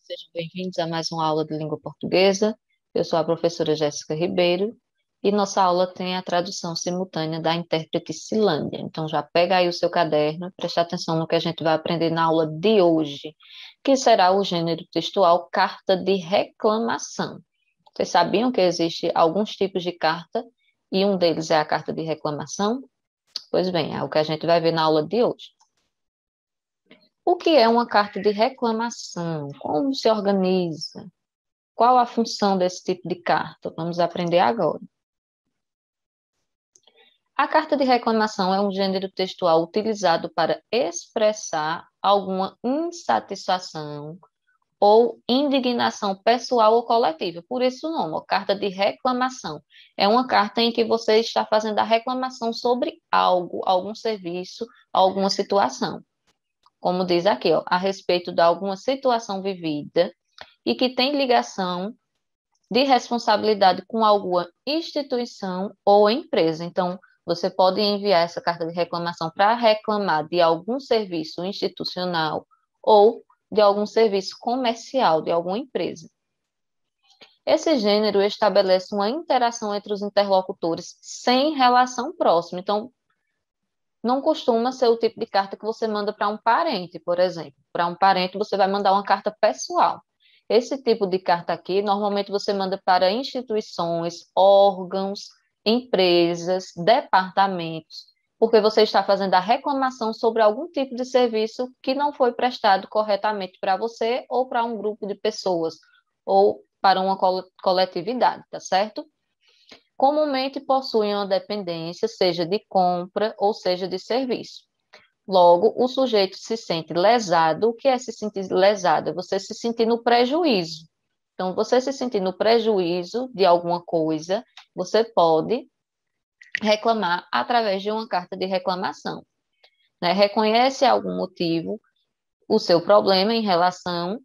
Sejam bem-vindos a mais uma aula de língua portuguesa. Eu sou a professora Jéssica Ribeiro e nossa aula tem a tradução simultânea da intérprete Cilândia. Então já pega aí o seu caderno e preste atenção no que a gente vai aprender na aula de hoje, que será o gênero textual carta de reclamação. Vocês sabiam que existe alguns tipos de carta e um deles é a carta de reclamação? Pois bem, é o que a gente vai ver na aula de hoje. O que é uma carta de reclamação? Como se organiza? Qual a função desse tipo de carta? Vamos aprender agora. A carta de reclamação é um gênero textual utilizado para expressar alguma insatisfação ou indignação pessoal ou coletiva. Por isso o nome, carta de reclamação. É uma carta em que você está fazendo a reclamação sobre algo, algum serviço, alguma situação. Como diz aqui, ó, a respeito de alguma situação vivida e que tem ligação de responsabilidade com alguma instituição ou empresa. Então, você pode enviar essa carta de reclamação para reclamar de algum serviço institucional ou de algum serviço comercial de alguma empresa. Esse gênero estabelece uma interação entre os interlocutores sem relação próxima. Então, não costuma ser o tipo de carta que você manda para um parente, por exemplo. Para um parente, você vai mandar uma carta pessoal. Esse tipo de carta aqui, normalmente você manda para instituições, órgãos, empresas, departamentos, porque você está fazendo a reclamação sobre algum tipo de serviço que não foi prestado corretamente para você ou para um grupo de pessoas, ou para uma coletividade, tá certo? Comumente possuem uma dependência, seja de compra ou seja de serviço. Logo, o sujeito se sente lesado. O que é se sentir lesado? É você se sentir no prejuízo. Então, você se sentir no prejuízo de alguma coisa, você pode reclamar através de uma carta de reclamação. Né? Reconhece algum motivo, o seu problema em relação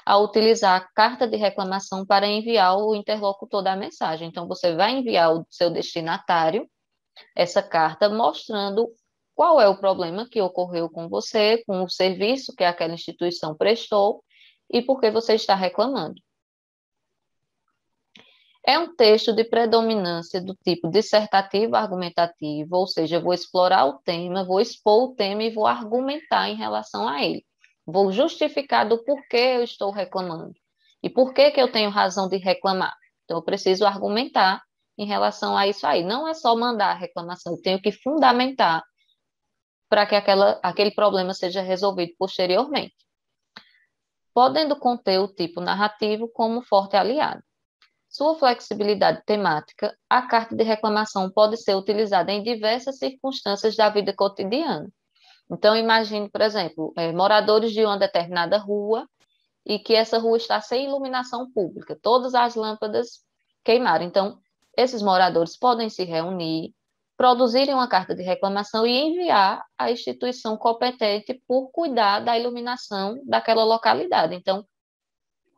a utilizar a carta de reclamação para enviar o interlocutor da mensagem. Então, você vai enviar ao seu destinatário essa carta mostrando qual é o problema que ocorreu com você, com o serviço que aquela instituição prestou e por que você está reclamando. É um texto de predominância do tipo dissertativo argumentativo, ou seja, eu vou explorar o tema, vou expor o tema e vou argumentar em relação a ele. Vou justificar do porquê eu estou reclamando e por que eu tenho razão de reclamar. Então, eu preciso argumentar em relação a isso aí. Não é só mandar a reclamação, eu tenho que fundamentar para que aquele problema seja resolvido posteriormente. Podendo conter o tipo narrativo como forte aliado. Sua flexibilidade temática, a carta de reclamação pode ser utilizada em diversas circunstâncias da vida cotidiana. Então, imagine, por exemplo, moradores de uma determinada rua e que essa rua está sem iluminação pública, todas as lâmpadas queimaram. Então, esses moradores podem se reunir, produzirem uma carta de reclamação e enviar à instituição competente por cuidar da iluminação daquela localidade. Então,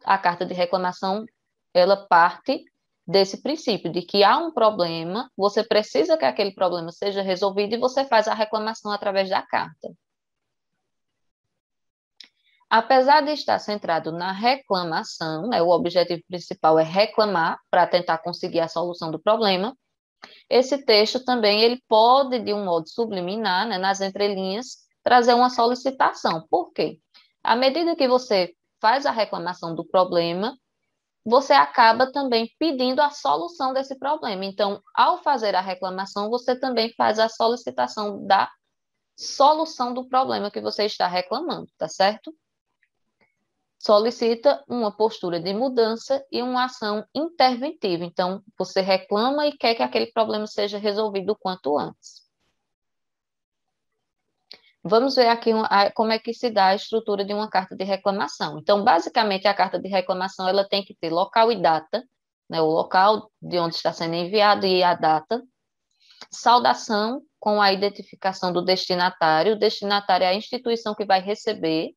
a carta de reclamação, ela parte desse princípio de que há um problema, você precisa que aquele problema seja resolvido e você faz a reclamação através da carta. Apesar de estar centrado na reclamação, né, o objetivo principal é reclamar para tentar conseguir a solução do problema, esse texto também ele pode, de um modo subliminar, né, nas entrelinhas, trazer uma solicitação. Por quê? À medida que você faz a reclamação do problema, você acaba também pedindo a solução desse problema. Então, ao fazer a reclamação, você também faz a solicitação da solução do problema que você está reclamando, tá certo? Solicita uma postura de mudança e uma ação interventiva. Então, você reclama e quer que aquele problema seja resolvido o quanto antes. Vamos ver aqui como é que se dá a estrutura de uma carta de reclamação. Então, basicamente, a carta de reclamação ela tem que ter local e data, né, o local de onde está sendo enviado e a data. Saudação com a identificação do destinatário. O destinatário é a instituição que vai receber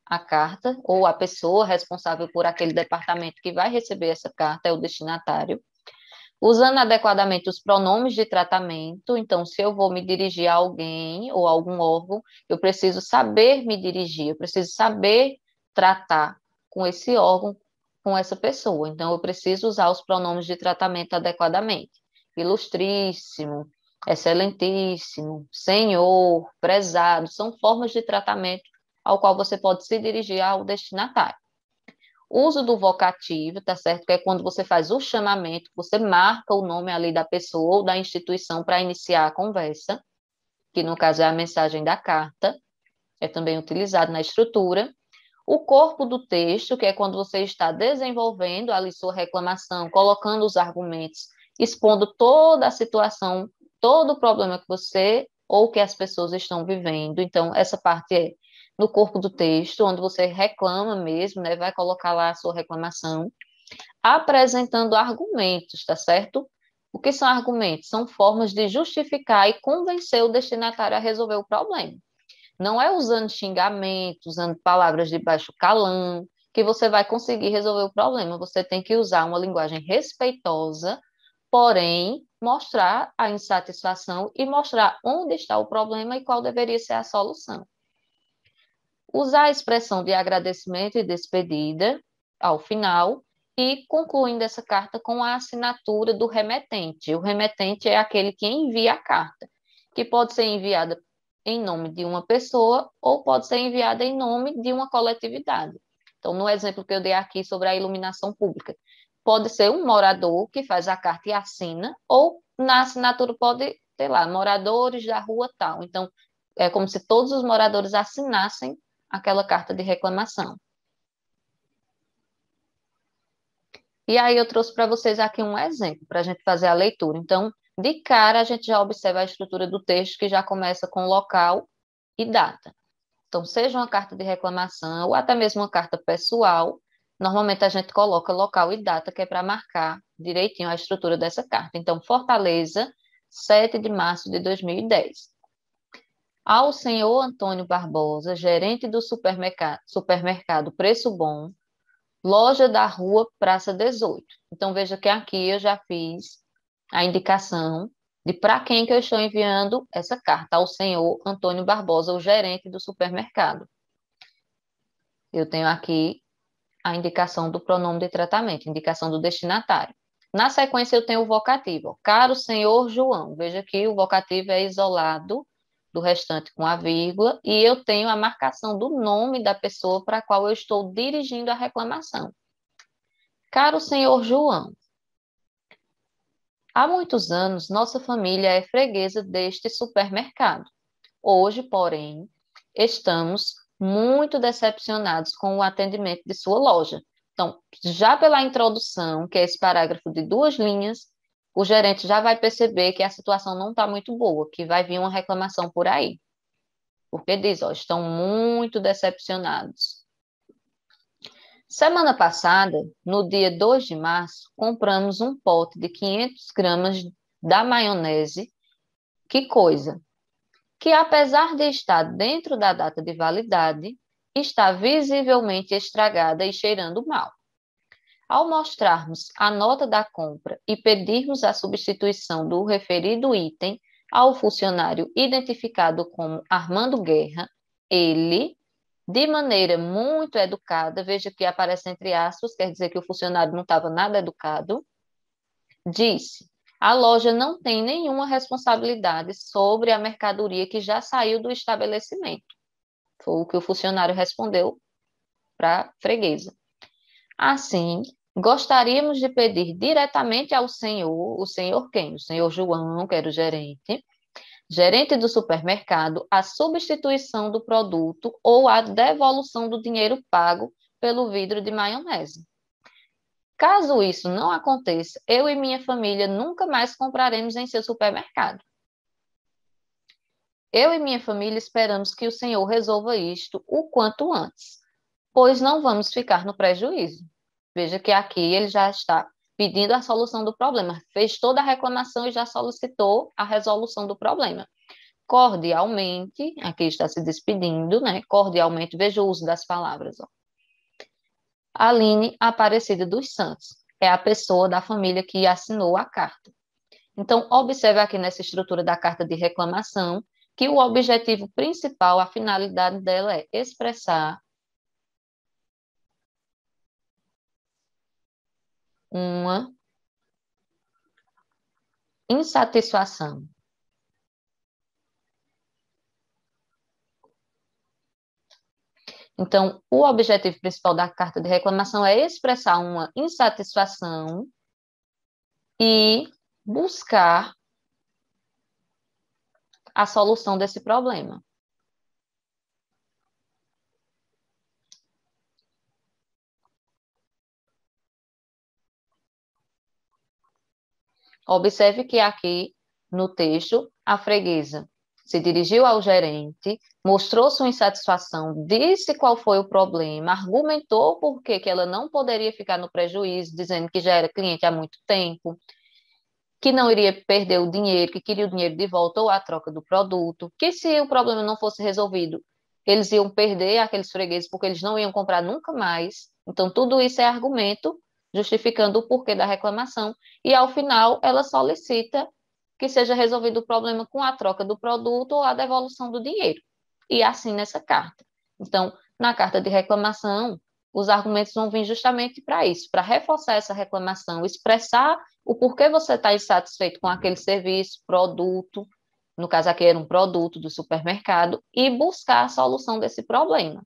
a carta, ou a pessoa responsável por aquele departamento que vai receber essa carta é o destinatário. Usando adequadamente os pronomes de tratamento, então, se eu vou me dirigir a alguém ou a algum órgão, eu preciso saber me dirigir, eu preciso saber tratar com esse órgão, com essa pessoa. Então, eu preciso usar os pronomes de tratamento adequadamente. Ilustríssimo, excelentíssimo, senhor, prezado, são formas de tratamento ao qual você pode se dirigir ao destinatário. O uso do vocativo, tá certo? Que é quando você faz o chamamento, você marca o nome ali da pessoa ou da instituição para iniciar a conversa, que no caso é a mensagem da carta, é também utilizado na estrutura. O corpo do texto, que é quando você está desenvolvendo ali sua reclamação, colocando os argumentos, expondo toda a situação, todo o problema que você ou que as pessoas estão vivendo. Então, essa parte é no corpo do texto, onde você reclama mesmo, né? Vai colocar lá a sua reclamação, apresentando argumentos, tá certo? O que são argumentos? São formas de justificar e convencer o destinatário a resolver o problema. Não é usando xingamentos, usando palavras de baixo calão, que você vai conseguir resolver o problema. Você tem que usar uma linguagem respeitosa, porém, mostrar a insatisfação e mostrar onde está o problema e qual deveria ser a solução. Usar a expressão de agradecimento e despedida ao final e concluindo essa carta com a assinatura do remetente. O remetente é aquele que envia a carta, que pode ser enviada em nome de uma pessoa ou pode ser enviada em nome de uma coletividade. Então, no exemplo que eu dei aqui sobre a iluminação pública, pode ser um morador que faz a carta e assina, ou na assinatura pode ter lá, moradores da rua tal. Então, é como se todos os moradores assinassem aquela carta de reclamação. E aí eu trouxe para vocês aqui um exemplo, para a gente fazer a leitura. Então, de cara, a gente já observa a estrutura do texto, que já começa com local e data. Então, seja uma carta de reclamação ou até mesmo uma carta pessoal, normalmente a gente coloca local e data, que é para marcar direitinho a estrutura dessa carta. Então, Fortaleza, 7 de março de 2010. Ao senhor Antônio Barbosa, gerente do supermercado Preço Bom, loja da rua Praça 18. Então, veja que aqui eu já fiz a indicação de para quem que eu estou enviando essa carta, ao senhor Antônio Barbosa, o gerente do supermercado. Eu tenho aqui a indicação do pronome de tratamento, indicação do destinatário. Na sequência, eu tenho o vocativo. Caro senhor João, veja que o vocativo é isolado do restante com a vírgula, e eu tenho a marcação do nome da pessoa para a qual eu estou dirigindo a reclamação. Caro senhor João, há muitos anos nossa família é freguesa deste supermercado. Hoje, porém, estamos muito decepcionados com o atendimento de sua loja. Então, já pela introdução, que é esse parágrafo de 2 linhas, o gerente já vai perceber que a situação não está muito boa, que vai vir uma reclamação por aí. Porque diz, ó, estão muito decepcionados. Semana passada, no dia 2 de março, compramos um pote de 500 gramas da maionese. Que coisa! Que apesar de estar dentro da data de validade, está visivelmente estragada e cheirando mal. Ao mostrarmos a nota da compra e pedirmos a substituição do referido item ao funcionário identificado como Armando Guerra, ele, de maneira muito educada, veja que aparece entre aspas, quer dizer que o funcionário não estava nada educado, disse: a loja não tem nenhuma responsabilidade sobre a mercadoria que já saiu do estabelecimento. Foi o que o funcionário respondeu para a freguesa. Assim, gostaríamos de pedir diretamente ao senhor, o senhor quem? O senhor João, que era o gerente do supermercado, a substituição do produto ou a devolução do dinheiro pago pelo vidro de maionese. Caso isso não aconteça, eu e minha família nunca mais compraremos em seu supermercado. Eu e minha família esperamos que o senhor resolva isto o quanto antes, pois não vamos ficar no prejuízo. Veja que aqui ele já está pedindo a solução do problema, fez toda a reclamação e já solicitou a resolução do problema. Cordialmente, aqui está se despedindo, né? Cordialmente, veja o uso das palavras, ó. Aline Aparecida dos Santos, é a pessoa da família que assinou a carta. Então, observe aqui nessa estrutura da carta de reclamação que o objetivo principal, a finalidade dela é expressar uma insatisfação. Então, o objetivo principal da carta de reclamação é expressar uma insatisfação e buscar a solução desse problema. Observe que aqui no texto, a freguesa se dirigiu ao gerente, mostrou sua insatisfação, disse qual foi o problema, argumentou por que ela não poderia ficar no prejuízo, dizendo que já era cliente há muito tempo, que não iria perder o dinheiro, que queria o dinheiro de volta ou a troca do produto, que se o problema não fosse resolvido, eles iam perder aqueles fregueses porque eles não iam comprar nunca mais. Então, tudo isso é argumento justificando o porquê da reclamação. E, ao final, ela solicita que seja resolvido o problema com a troca do produto ou a devolução do dinheiro. E assim nessa carta. Então, na carta de reclamação, os argumentos vão vir justamente para isso, para reforçar essa reclamação, expressar o porquê você está insatisfeito com aquele serviço, produto, no caso aqui era um produto do supermercado, e buscar a solução desse problema.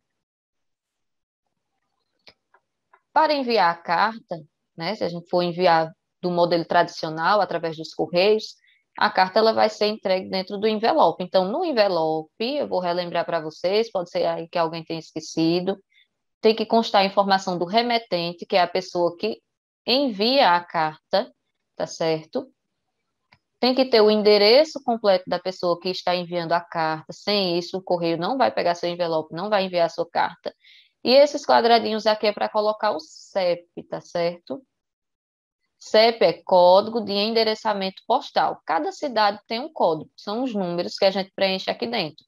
Para enviar a carta, né, se a gente for enviar do modelo tradicional, através dos correios, a carta ela vai ser entregue dentro do envelope. Então, no envelope, eu vou relembrar para vocês, pode ser aí que alguém tenha esquecido, tem que constar a informação do remetente, que é a pessoa que envia a carta, tá certo? Tem que ter o endereço completo da pessoa que está enviando a carta. Sem isso, o correio não vai pegar seu envelope, não vai enviar a sua carta. E esses quadradinhos aqui é para colocar o CEP, tá certo? CEP é Código de Endereçamento Postal. Cada cidade tem um código, são os números que a gente preenche aqui dentro.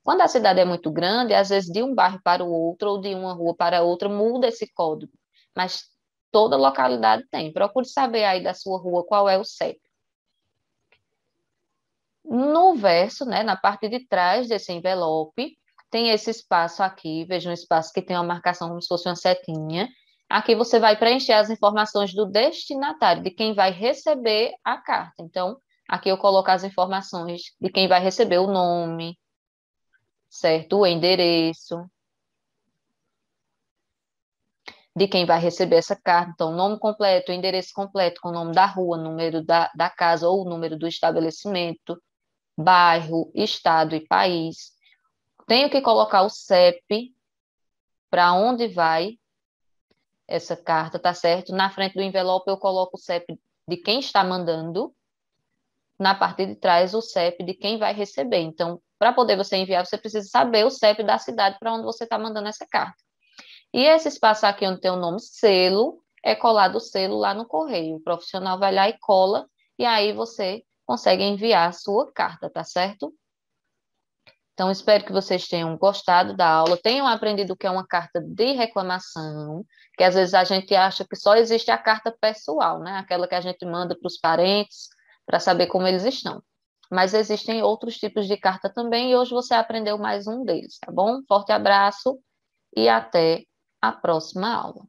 Quando a cidade é muito grande, às vezes de um bairro para o outro ou de uma rua para outra muda esse código, mas toda localidade tem. Procure saber aí da sua rua qual é o CEP. No verso, né, na parte de trás desse envelope, tem esse espaço aqui, veja um espaço que tem uma marcação como se fosse uma setinha. Aqui você vai preencher as informações do destinatário, de quem vai receber a carta. Então, aqui eu coloco as informações de quem vai receber o nome, certo? O endereço, de quem vai receber essa carta. Então, nome completo, endereço completo, com o nome da rua, número da casa ou o número do estabelecimento, bairro, estado e país. Tenho que colocar o CEP para onde vai essa carta, tá certo? Na frente do envelope eu coloco o CEP de quem está mandando, na parte de trás o CEP de quem vai receber. Então, para poder você enviar, você precisa saber o CEP da cidade para onde você está mandando essa carta. E esse espaço aqui onde tem o nome selo, é colado o selo lá no correio. O profissional vai lá e cola, e aí você consegue enviar a sua carta, tá certo? Então, espero que vocês tenham gostado da aula, tenham aprendido o que é uma carta de reclamação, que às vezes a gente acha que só existe a carta pessoal, né? Aquela que a gente manda para os parentes para saber como eles estão. Mas existem outros tipos de carta também, e hoje você aprendeu mais um deles, tá bom? Forte abraço e até a próxima aula.